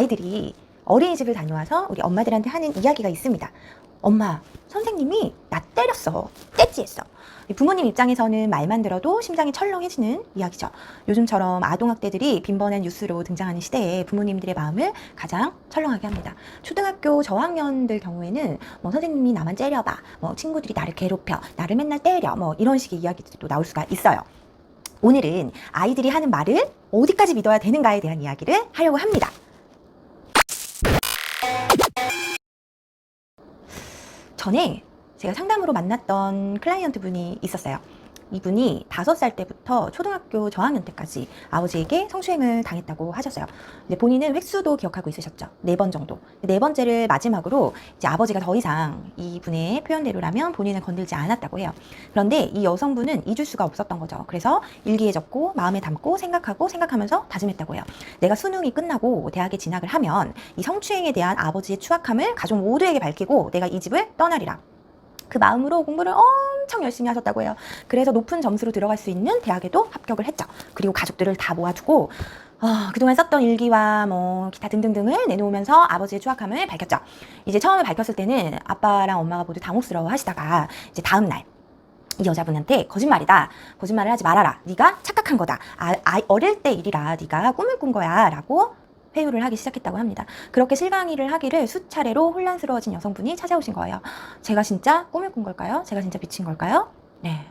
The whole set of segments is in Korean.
아이들이 어린이집을 다녀와서 우리 엄마들한테 하는 이야기가 있습니다. 엄마, 선생님이 나 때렸어. 떼찌했어. 부모님 입장에서는 말만 들어도 심장이 철렁해지는 이야기죠. 요즘처럼 아동학대들이 빈번한 뉴스로 등장하는 시대에 부모님들의 마음을 가장 철렁하게 합니다. 초등학교 저학년들 경우에는 뭐 선생님이 나만 째려봐, 뭐 친구들이 나를 괴롭혀, 나를 맨날 때려, 뭐 이런 식의 이야기들도 나올 수가 있어요. 오늘은 아이들이 하는 말을 어디까지 믿어야 되는가에 대한 이야기를 하려고 합니다. 전에 제가 상담으로 만났던 클라이언트 분이 있었어요. 이분이 5살 때부터 초등학교 저학년 때까지 아버지에게 성추행을 당했다고 하셨어요. 이제 본인은 횟수도 기억하고 있으셨죠. 4번 정도. 4번째를 마지막으로 이제 아버지가 더 이상 이분의 표현대로라면 본인을 건들지 않았다고 해요. 그런데 이 여성분은 잊을 수가 없었던 거죠. 그래서 일기에 적고 마음에 담고 생각하면서 다짐했다고 해요. 내가 수능이 끝나고 대학에 진학을 하면 이 성추행에 대한 아버지의 추악함을 가족 모두에게 밝히고 내가 이 집을 떠나리라. 그 마음으로 공부를 엄청 열심히 하셨다고 해요. 그래서 높은 점수로 들어갈 수 있는 대학에도 합격을 했죠. 그리고 가족들을 다 모아주고 그동안 썼던 일기와 뭐 기타 등등등을 내놓으면서 아버지의 추악함을 밝혔죠. 이제 처음에 밝혔을 때는 아빠랑 엄마가 모두 당혹스러워 하시다가 이제 다음 날 이 여자분한테 거짓말이다. 거짓말을 하지 말아라. 네가 착각한 거다. 어릴 때 일이라 네가 꿈을 꾼 거야. 라고 회유를 하기 시작했다고 합니다. 그렇게 실강의를 하기를 수차례로 혼란스러워진 여성분이 찾아오신 거예요. 제가 진짜 꿈을 꾼 걸까요? 제가 진짜 미친 걸까요? 네.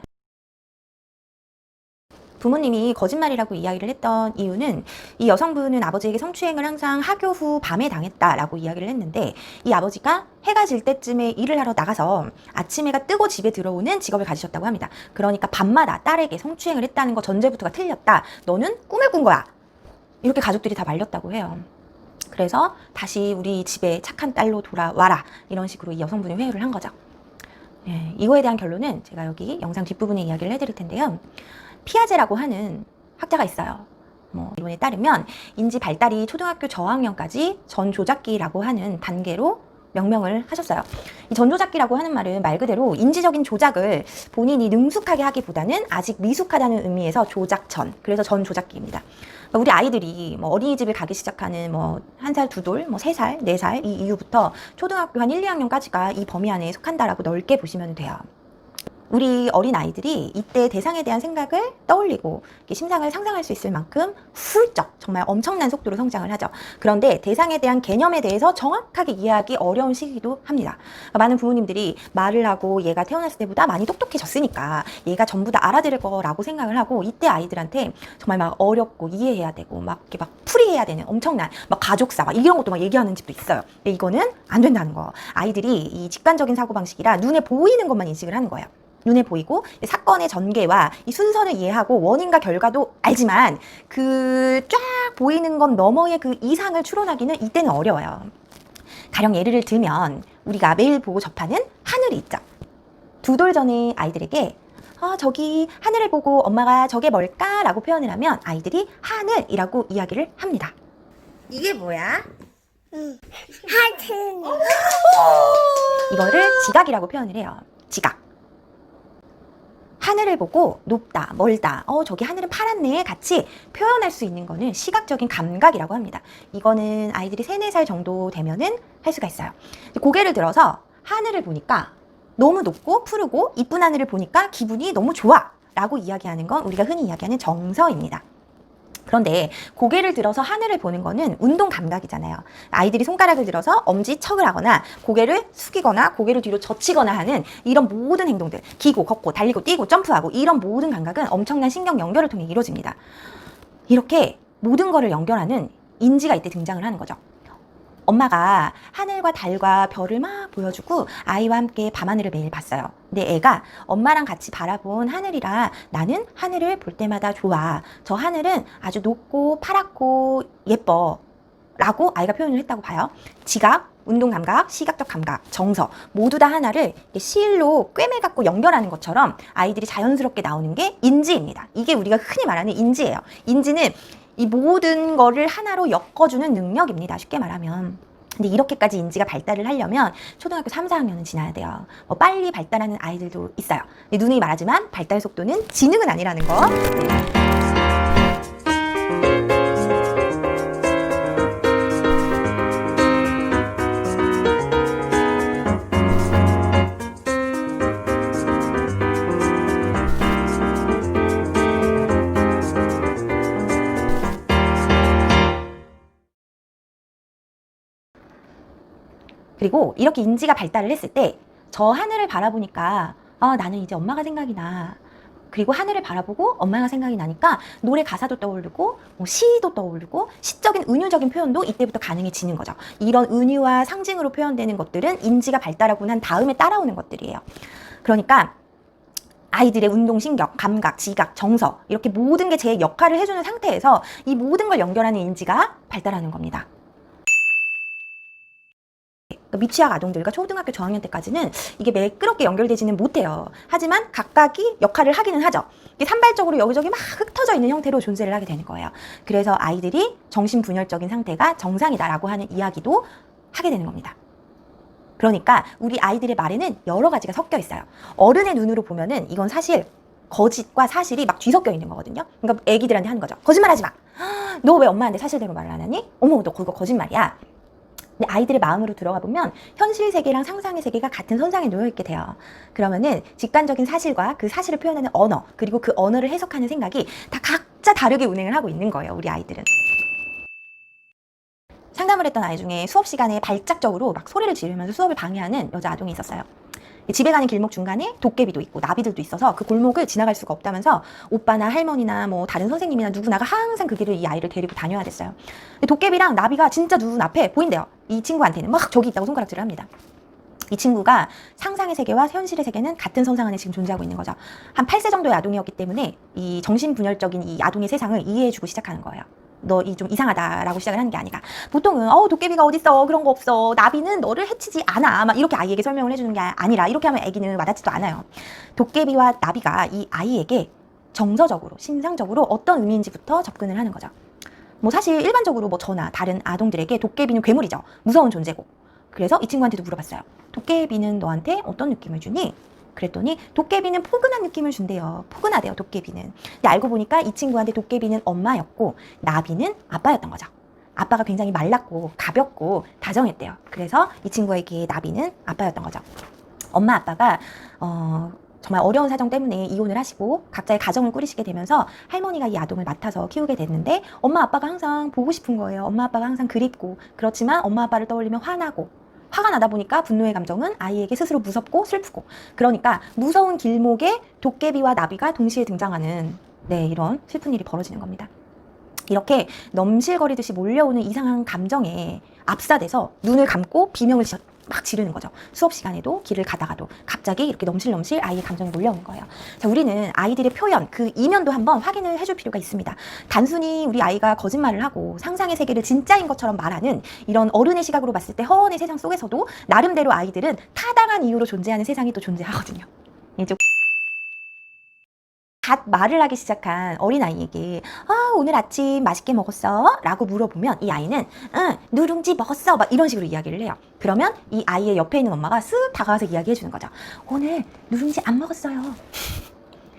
부모님이 거짓말이라고 이야기를 했던 이유는 이 여성분은 아버지에게 성추행을 항상 하교 후 밤에 당했다라고 이야기를 했는데 이 아버지가 해가 질 때쯤에 일을 하러 나가서 아침 해가 뜨고 집에 들어오는 직업을 가지셨다고 합니다. 그러니까 밤마다 딸에게 성추행을 했다는 거 전제부터가 틀렸다. 너는 꿈을 꾼 거야. 이렇게 가족들이 다 말렸다고 해요. 그래서 다시 우리 집에 착한 딸로 돌아와라. 이런 식으로 이 여성분이 회유를 한 거죠. 예, 이거에 대한 결론은 제가 여기 영상 뒷부분에 이야기를 해드릴 텐데요. 피아제라고 하는 학자가 있어요. 뭐 이론에 따르면 인지 발달이 초등학교 저학년까지 전조작기라고 하는 단계로 명명을 하셨어요. 이 전조작기라고 하는 말은 말 그대로 인지적인 조작을 본인이 능숙하게 하기보다는 아직 미숙하다는 의미에서 조작전, 그래서 전조작기입니다. 그러니까 우리 아이들이 뭐 어린이집을 가기 시작하는 뭐 1살, 2돌, 뭐 3살, 4살 이 이후부터 초등학교 한 1, 2학년까지가 이 범위 안에 속한다라고 넓게 보시면 돼요. 우리 어린 아이들이 이때 대상에 대한 생각을 떠올리고 심상을 상상할 수 있을 만큼 훌쩍 정말 엄청난 속도로 성장을 하죠. 그런데 대상에 대한 개념에 대해서 정확하게 이해하기 어려운 시기이기도 합니다. 그러니까 많은 부모님들이 말을 하고 얘가 태어났을 때보다 많이 똑똑해졌으니까 얘가 전부 다 알아들을 거라고 생각을 하고 이때 아이들한테 정말 막 어렵고 이해해야 되고 막 이렇게 막 풀이해야 되는 엄청난 막 가족사 막 이런 것도 막 얘기하는 집도 있어요. 근데 이거는 안 된다는 거. 아이들이 이 직관적인 사고방식이라 눈에 보이는 것만 인식을 하는 거예요. 눈에 보이고 사건의 전개와 이 순서를 이해하고 원인과 결과도 알지만 그 쫙 보이는 건 너머의 그 이상을 추론하기는 이때는 어려워요. 가령 예를 들면 우리가 매일 보고 접하는 하늘이 있죠. 2돌 전에 아이들에게 저기 하늘을 보고 엄마가 저게 뭘까? 라고 표현을 하면 아이들이 하늘이라고 이야기를 합니다. 이게 뭐야? 하트. 이거를 지각이라고 표현을 해요. 지각. 하늘을 보고 높다, 멀다, 저기 하늘은 파랗네 같이 표현할 수 있는 거는 시각적인 감각이라고 합니다. 이거는 아이들이 3, 4살 정도 되면은 할 수가 있어요. 고개를 들어서 하늘을 보니까 너무 높고 푸르고 이쁜 하늘을 보니까 기분이 너무 좋아 라고 이야기하는 건 우리가 흔히 이야기하는 정서입니다. 그런데 고개를 들어서 하늘을 보는 거는 운동 감각이잖아요. 아이들이 손가락을 들어서 엄지척을 하거나 고개를 숙이거나 고개를 뒤로 젖히거나 하는 이런 모든 행동들, 기고, 걷고, 달리고, 뛰고, 점프하고 이런 모든 감각은 엄청난 신경 연결을 통해 이루어집니다. 이렇게 모든 거를 연결하는 인지가 이때 등장을 하는 거죠. 엄마가 하늘과 달과 별을 막 보여주고 아이와 함께 밤하늘을 매일 봤어요. 근데 애가 엄마랑 같이 바라본 하늘이라 나는 하늘을 볼 때마다 좋아. 저 하늘은 아주 높고 파랗고 예뻐. 라고 아이가 표현을 했다고 봐요. 지각, 운동감각, 시각적 감각, 정서 모두 다 하나를 실로 꿰매갖고 연결하는 것처럼 아이들이 자연스럽게 나오는 게 인지입니다. 이게 우리가 흔히 말하는 인지예요. 인지는 이 모든 거를 하나로 엮어주는 능력입니다. 쉽게 말하면. 근데 이렇게까지 인지가 발달을 하려면 초등학교 3, 4학년은 지나야 돼요. 빨리 발달하는 아이들도 있어요. 근데 누누이 말하지만 발달 속도는 지능은 아니라는 거. 그리고 이렇게 인지가 발달을 했을 때 저 하늘을 바라보니까 나는 이제 엄마가 생각이 나. 그리고 하늘을 바라보고 엄마가 생각이 나니까 노래 가사도 떠오르고 뭐 시도 떠오르고 시적인 은유적인 표현도 이때부터 가능해지는 거죠. 이런 은유와 상징으로 표현되는 것들은 인지가 발달하고 난 다음에 따라오는 것들이에요. 그러니까 아이들의 운동신경, 감각, 지각, 정서 이렇게 모든 게 제 역할을 해주는 상태에서 이 모든 걸 연결하는 인지가 발달하는 겁니다. 미취학 아동들과 초등학교 저학년 때까지는 이게 매끄럽게 연결되지는 못해요. 하지만 각각이 역할을 하기는 하죠. 이게 산발적으로 여기저기 막 흩어져 있는 형태로 존재를 하게 되는 거예요. 그래서 아이들이 정신분열적인 상태가 정상이다라고 하는 이야기도 하게 되는 겁니다. 그러니까 우리 아이들의 말에는 여러 가지가 섞여 있어요. 어른의 눈으로 보면은 이건 사실 거짓과 사실이 막 뒤섞여 있는 거거든요. 그러니까 애기들한테 하는 거죠. 거짓말하지 마. 너 왜 엄마한테 사실대로 말을 안 하니? 어머, 너 그거 거짓말이야. 근데 아이들의 마음으로 들어가 보면 현실 세계랑 상상의 세계가 같은 선상에 놓여 있게 돼요. 그러면은 직관적인 사실과 그 사실을 표현하는 언어, 그리고 그 언어를 해석하는 생각이 다 각자 다르게 운행을 하고 있는 거예요, 우리 아이들은. 상담을 했던 아이 중에 수업 시간에 발작적으로 막 소리를 지르면서 수업을 방해하는 여자 아동이 있었어요. 집에 가는 길목 중간에 도깨비도 있고 나비들도 있어서 그 골목을 지나갈 수가 없다면서 오빠나 할머니나 뭐 다른 선생님이나 누구나가 항상 그 길을 이 아이를 데리고 다녀야 됐어요. 근데 도깨비랑 나비가 진짜 눈앞에 보인대요. 이 친구한테는 막 저기 있다고 손가락질을 합니다. 이 친구가 상상의 세계와 현실의 세계는 같은 선상 안에 지금 존재하고 있는 거죠. 한 8세 정도의 아동이었기 때문에 이 정신분열적인 이 아동의 세상을 이해해주고 시작하는 거예요. 너 이 좀 이상하다라고 시작을 하는 게 아니라 보통은 도깨비가 어딨어, 그런 거 없어, 나비는 너를 해치지 않아, 막 이렇게 아이에게 설명을 해주는 게 아니라 이렇게 하면 아기는 와닿지도 않아요. 도깨비와 나비가 이 아이에게 정서적으로, 심상적으로 어떤 의미인지부터 접근을 하는 거죠. 뭐 사실 일반적으로 뭐 저나 다른 아동들에게 도깨비는 괴물이죠. 무서운 존재고. 그래서 이 친구한테도 물어봤어요. 도깨비는 너한테 어떤 느낌을 주니? 그랬더니 도깨비는 포근한 느낌을 준대요. 포근하대요, 도깨비는. 근데 알고 보니까 이 친구한테 도깨비는 엄마였고 나비는 아빠였던 거죠. 아빠가 굉장히 말랐고 가볍고 다정했대요. 그래서 이 친구에게 나비는 아빠였던 거죠. 엄마 아빠가 정말 어려운 사정 때문에 이혼을 하시고 각자의 가정을 꾸리시게 되면서 할머니가 이 아동을 맡아서 키우게 됐는데 엄마 아빠가 항상 보고 싶은 거예요. 엄마 아빠가 항상 그립고, 그렇지만 엄마 아빠를 떠올리면 화가 나다 보니까 분노의 감정은 아이에게 스스로 무섭고 슬프고, 그러니까 무서운 길목에 도깨비와 나비가 동시에 등장하는 이런 슬픈 일이 벌어지는 겁니다. 이렇게 넘실거리듯이 몰려오는 이상한 감정에 압사돼서 눈을 감고 비명을 막 지르는 거죠. 수업 시간에도 길을 가다가도 갑자기 이렇게 넘실넘실 아이의 감정이 몰려오는 거예요. 자, 우리는 아이들의 표현, 그 이면도 한번 확인을 해줄 필요가 있습니다. 단순히 우리 아이가 거짓말을 하고 상상의 세계를 진짜인 것처럼 말하는 이런 어른의 시각으로 봤을 때 허언의 세상 속에서도 나름대로 아이들은 타당한 이유로 존재하는 세상이 또 존재하거든요. 이제 갓 말을 하기 시작한 어린아이에게 오늘 아침 맛있게 먹었어? 라고 물어보면 이 아이는 응, 누룽지 먹었어, 막 이런 식으로 이야기를 해요. 그러면 이 아이의 옆에 있는 엄마가 쓱 다가와서 이야기해 주는 거죠. 오늘 누룽지 안 먹었어요.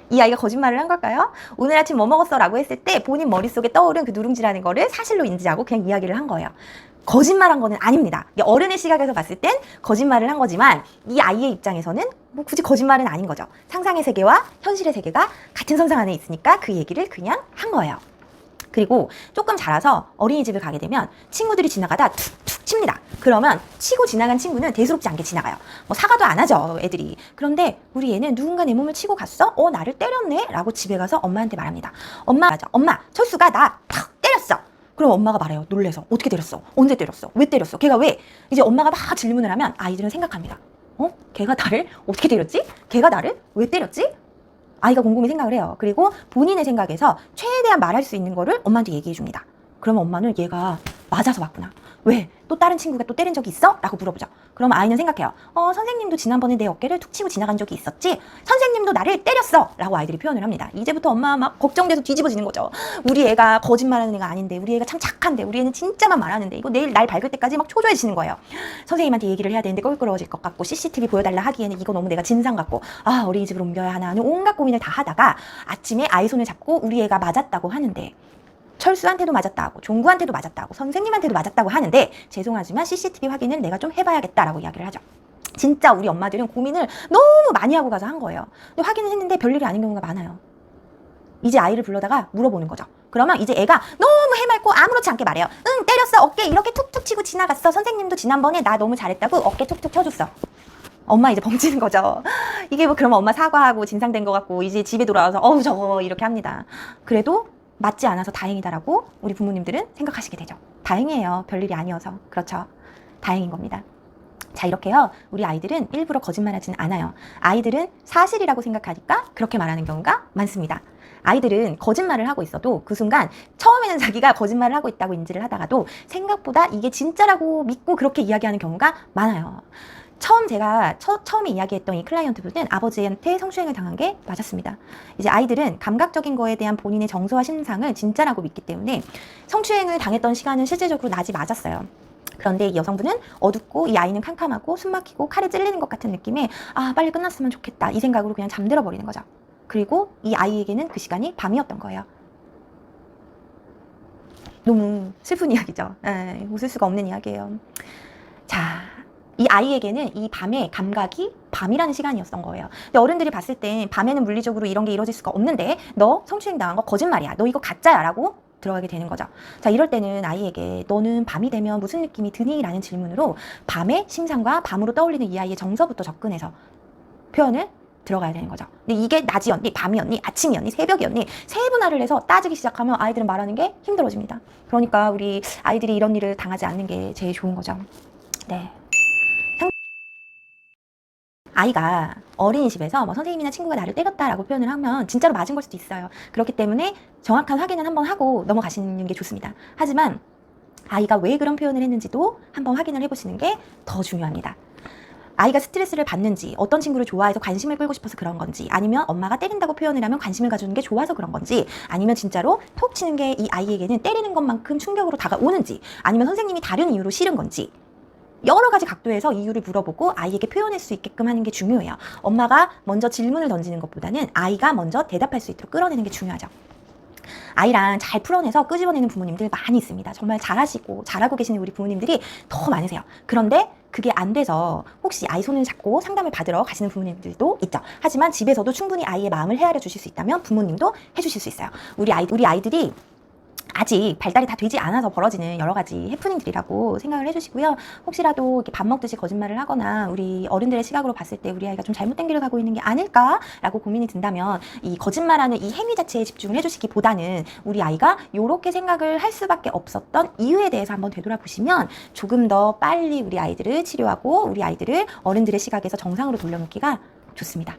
이 아이가 거짓말을 한 걸까요? 오늘 아침 뭐 먹었어? 라고 했을 때 본인 머릿속에 떠오른 그 누룽지라는 거를 사실로 인지하고 그냥 이야기를 한 거예요. 거짓말한 거는 아닙니다. 어른의 시각에서 봤을 땐 거짓말을 한 거지만 이 아이의 입장에서는 뭐 굳이 거짓말은 아닌 거죠. 상상의 세계와 현실의 세계가 같은 선상 안에 있으니까 그 얘기를 그냥 한 거예요. 그리고 조금 자라서 어린이집을 가게 되면 친구들이 지나가다 툭툭 칩니다. 그러면 치고 지나간 친구는 대수롭지 않게 지나가요. 뭐 사과도 안 하죠, 애들이. 그런데 우리 얘는 누군가 내 몸을 치고 갔어? 나를 때렸네? 라고 집에 가서 엄마한테 말합니다. 엄마, 철수가 나 팍 때렸어. 그럼 엄마가 말해요. 놀래서. 어떻게 때렸어? 언제 때렸어? 왜 때렸어? 걔가 왜? 이제 엄마가 막 질문을 하면 아이들은 생각합니다. 걔가 나를 어떻게 때렸지? 걔가 나를 왜 때렸지? 아이가 곰곰이 생각을 해요. 그리고 본인의 생각에서 최대한 말할 수 있는 거를 엄마한테 얘기해 줍니다. 그러면 엄마는 얘가 맞아서 맞구나. 왜? 또 다른 친구가 또 때린 적이 있어? 라고 물어보죠. 그럼 아이는 생각해요. 선생님도 지난번에 내 어깨를 툭 치고 지나간 적이 있었지? 선생님도 나를 때렸어! 라고 아이들이 표현을 합니다. 이제부터 엄마 막 걱정돼서 뒤집어지는 거죠. 우리 애가 거짓말하는 애가 아닌데, 우리 애가 참 착한데, 우리 애는 진짜만 말하는데, 이거 내일 날 밝을 때까지 막 초조해지는 거예요. 선생님한테 얘기를 해야 되는데 껄끄러워질 것 같고, CCTV 보여달라 하기에는 이거 너무 내가 진상 같고, 어린이집으로 옮겨야 하나 하는 온갖 고민을 다 하다가 아침에 아이 손을 잡고 우리 애가 맞았다고 하는데, 철수한테도 맞았다고, 종구한테도 맞았다고, 선생님한테도 맞았다고 하는데 죄송하지만 CCTV 확인을 내가 좀 해봐야겠다라고 이야기를 하죠. 진짜 우리 엄마들은 고민을 너무 많이 하고 가서 한 거예요. 근데 확인을 했는데 별일이 아닌 경우가 많아요. 이제 아이를 불러다가 물어보는 거죠. 그러면 이제 애가 너무 해맑고 아무렇지 않게 말해요. 응, 때렸어. 어깨 이렇게 툭툭 치고 지나갔어. 선생님도 지난번에 나 너무 잘했다고 어깨 툭툭 쳐줬어. 엄마 이제 벙치는 거죠. 이게 뭐 그러면 엄마 사과하고 진상된 것 같고 이제 집에 돌아와서 어우 저거 이렇게 합니다. 그래도 맞지 않아서 다행이다라고 우리 부모님들은 생각하시게 되죠. 다행이에요. 별일이 아니어서. 그렇죠. 다행인 겁니다. 자, 이렇게요. 우리 아이들은 일부러 거짓말하지는 않아요. 아이들은 사실이라고 생각하니까 그렇게 말하는 경우가 많습니다. 아이들은 거짓말을 하고 있어도 그 순간 처음에는 자기가 거짓말을 하고 있다고 인지를 하다가도 생각보다 이게 진짜라고 믿고 그렇게 이야기하는 경우가 많아요. 처음에 이야기했던 이 클라이언트 분은 아버지한테 성추행을 당한 게 맞았습니다. 이제 아이들은 감각적인 거에 대한 본인의 정서와 심상을 진짜라고 믿기 때문에 성추행을 당했던 시간은 실제적으로 낮이 맞았어요. 그런데 이 여성분은 어둡고 이 아이는 캄캄하고 숨막히고 칼에 찔리는 것 같은 느낌에 아 빨리 끝났으면 좋겠다 이 생각으로 그냥 잠들어 버리는 거죠. 그리고 이 아이에게는 그 시간이 밤이었던 거예요. 너무 슬픈 이야기죠. 웃을 수가 없는 이야기예요. 자, 이 아이에게는 이 밤의 감각이 밤이라는 시간이었던 거예요. 근데 어른들이 봤을 땐 밤에는 물리적으로 이런 게 이루어질 수가 없는데 너 성추행 당한 거 거짓말이야. 너 이거 가짜야 라고 들어가게 되는 거죠. 자, 이럴 때는 아이에게 너는 밤이 되면 무슨 느낌이 드니? 라는 질문으로 밤의 심상과 밤으로 떠올리는 이 아이의 정서부터 접근해서 표현을 들어가야 되는 거죠. 근데 이게 낮이었니? 밤이었니? 아침이었니? 새벽이었니? 세분화를 해서 따지기 시작하면 아이들은 말하는 게 힘들어집니다. 그러니까 우리 아이들이 이런 일을 당하지 않는 게 제일 좋은 거죠. 네. 아이가 어린이집에서 뭐 선생님이나 친구가 나를 때렸다라고 표현을 하면 진짜로 맞은 걸 수도 있어요. 그렇기 때문에 정확한 확인은 한번 하고 넘어가시는 게 좋습니다. 하지만 아이가 왜 그런 표현을 했는지도 한번 확인을 해보시는 게 더 중요합니다. 아이가 스트레스를 받는지, 어떤 친구를 좋아해서 관심을 끌고 싶어서 그런 건지, 아니면 엄마가 때린다고 표현을 하면 관심을 가주는 게 좋아서 그런 건지, 아니면 진짜로 톡 치는 게 이 아이에게는 때리는 것만큼 충격으로 다가오는지, 아니면 선생님이 다른 이유로 싫은 건지, 여러 가지 각도에서 이유를 물어보고 아이에게 표현할 수 있게끔 하는 게 중요해요. 엄마가 먼저 질문을 던지는 것보다는 아이가 먼저 대답할 수 있도록 끌어내는 게 중요하죠. 아이랑 잘 풀어내서 끄집어내는 부모님들 많이 있습니다. 정말 잘하시고 잘하고 계시는 우리 부모님들이 더 많으세요. 그런데 그게 안 돼서 혹시 아이 손을 잡고 상담을 받으러 가시는 부모님들도 있죠. 하지만 집에서도 충분히 아이의 마음을 헤아려 주실 수 있다면 부모님도 해주실 수 있어요. 우리 아이들이 아직 발달이 다 되지 않아서 벌어지는 여러 가지 해프닝들이라고 생각을 해주시고요. 혹시라도 이렇게 밥 먹듯이 거짓말을 하거나 우리 어른들의 시각으로 봤을 때 우리 아이가 좀 잘못된 길을 가고 있는 게 아닐까라고 고민이 든다면 이 거짓말하는 이 행위 자체에 집중을 해주시기보다는 우리 아이가 이렇게 생각을 할 수밖에 없었던 이유에 대해서 한번 되돌아보시면 조금 더 빨리 우리 아이들을 치료하고 우리 아이들을 어른들의 시각에서 정상으로 돌려놓기가 좋습니다.